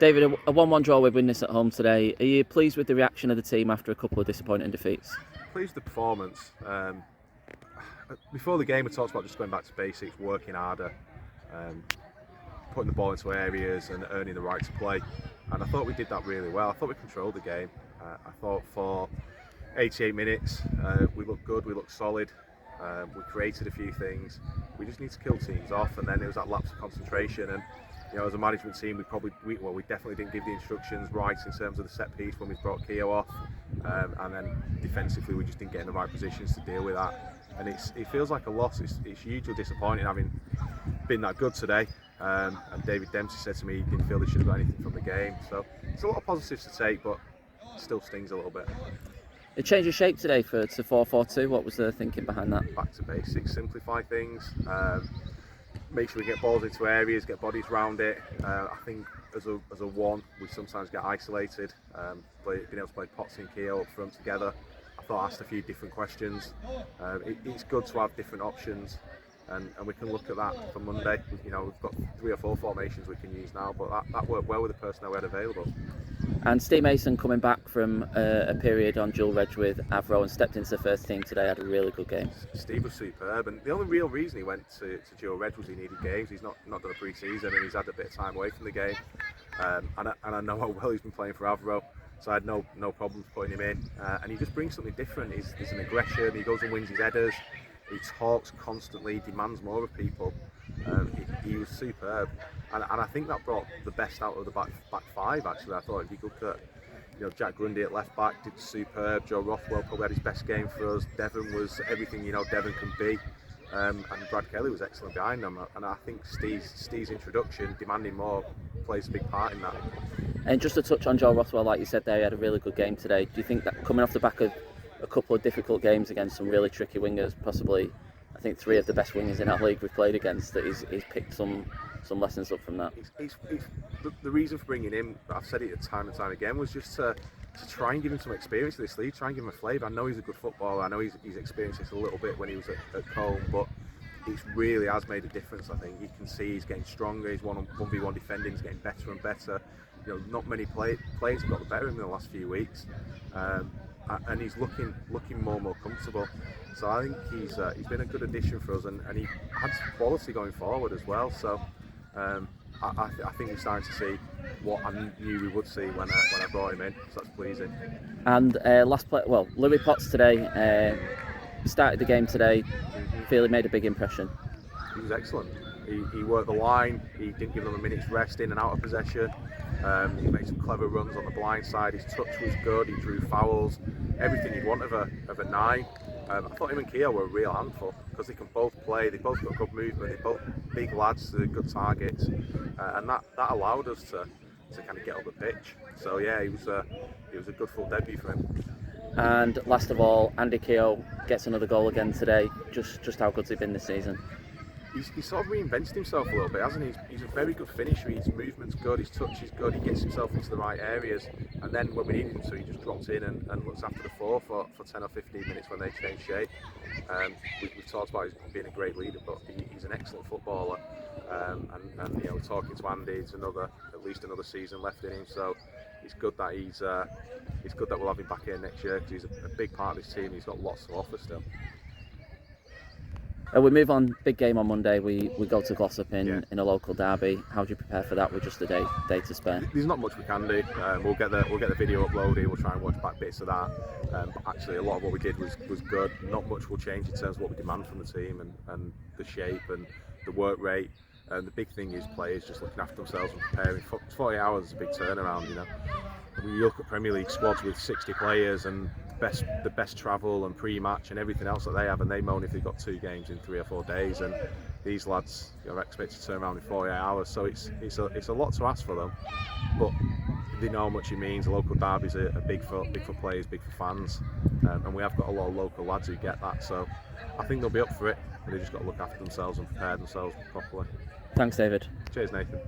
David, a 1-1 draw with Widnes at home today. Are you pleased with the reaction of the team after a couple of disappointing defeats? Pleased with the performance. Before the game, we talked about just going back to basics, working harder, putting the ball into areas and earning the right to play. And I thought we did that really well. I thought we controlled the game. I thought for 88 minutes we looked good, we looked solid. We created a few things. We just need to kill teams off, and then it was that lapse of concentration. And as a management team, we definitely didn't give the instructions right in terms of the set piece when we brought Keough off, and then defensively we just didn't get in the right positions to deal with that. And it feels like a loss. It's hugely disappointing having been that good today. And David Dempsey said to me he didn't feel they should have got anything from the game. So it's a lot of positives to take, but it still stings a little bit. It changed your shape today to 4-4-2. What was the thinking behind that? Back to basics, simplify things, make sure we get balls into areas, get bodies round it. I think as a one, we sometimes get isolated. Being able to play Potts and Keough up front together, I thought I asked a few different questions. It's good to have different options, and we can look at that for Monday. We've got 3 or 4 formations we can use now, but that worked well with the personnel we had available. And Steve Mason coming back from a period on dual reg with Avro and stepped into the first team today, had a really good game. Steve was superb, and the only real reason he went to dual reg was he needed games. He's not done a pre-season, and he's had a bit of time away from the game. And I know how well he's been playing for Avro, so I had no problems putting him in. And he just brings something different. He's an aggression. He goes and wins his headers. He talks constantly, demands more of people. He was superb, and I think that brought the best out of the back 5. Actually, I thought if you look at Jack Grundy at left back did superb. Joe Rothwell probably had his best game for us. Devon was everything Devon can be, and Brad Kelly was excellent behind them. And I think Steve's introduction, demanding more, plays a big part in that. And just to touch on Joe Rothwell, like you said there, he had a really good game today. Do you think that coming off the back of a couple of difficult games against some really tricky wingers, possibly I think 3 of the best wingers in our league we've played against, that he's picked some lessons up from that? The reason for bringing him, I've said it time and time again, was just to try and give him some experience in this league, try and give him a flavour. I know he's a good footballer, I know he's experienced this a little bit when he was at Combe, but it really has made a difference. I think you can see he's getting stronger, his 1v1 defending is getting better and better. Not many players have got the better of him in the last few weeks. And he's looking more and more comfortable. So I think he's been a good addition for us, and he has quality going forward as well. So I think we're starting to see what I knew we would see when I brought him in. So that's pleasing. And Louie Potts today started the game today. Feel he made a big impression. He was excellent. He worked the line. He didn't give them a minute's rest in and out of possession. He made some clever runs on the blind side. His touch was good. He drew fouls. Everything you'd want of a 9. I thought him and Keough were a real handful because they can both play. They both got good movement. They're both big lads. They're good targets, and that allowed us to kind of get up the pitch. So yeah, it was a good full debut for him. And last of all, Andy Keough gets another goal again today. Just how good's he been this season? He's sort of reinvented himself a little bit, hasn't he? He's a very good finisher. His movement's good, his touch is good, he gets himself into the right areas, and then when we needed him to, he just dropped in and looks after the 4 for 10 or 15 minutes when they change shape. We've talked about him being a great leader, but he's an excellent footballer, and talking to Andy, it's at least another season left in him, so it's good that it's good that we'll have him back here next year, because he's a big part of this team. He's got lots to offer still. We move on, big game on Monday. We go to Glossop in a local derby. How do you prepare for that with just a day to spare? There's not much we can do. We'll get the video uploaded. We'll try and watch back bits of that. But actually, a lot of what we did was good. Not much will change in terms of what we demand from the team and the shape and the work rate. And the big thing is players just looking after themselves and preparing. 40 hours is a big turnaround. When you look at Premier League squads with 60 players and the best travel and pre-match and everything else that they have, and they moan if they've got 2 games in 3 or 4 days, and these lads are expected to turn around in 48 hours. So it's a lot to ask for them, but they know how much it means. The local derbies are big for players, big for fans, and we have got a lot of local lads who get that. So I think they'll be up for it, but they just got to look after themselves and prepare themselves properly. Thanks, David. Cheers, Nathan.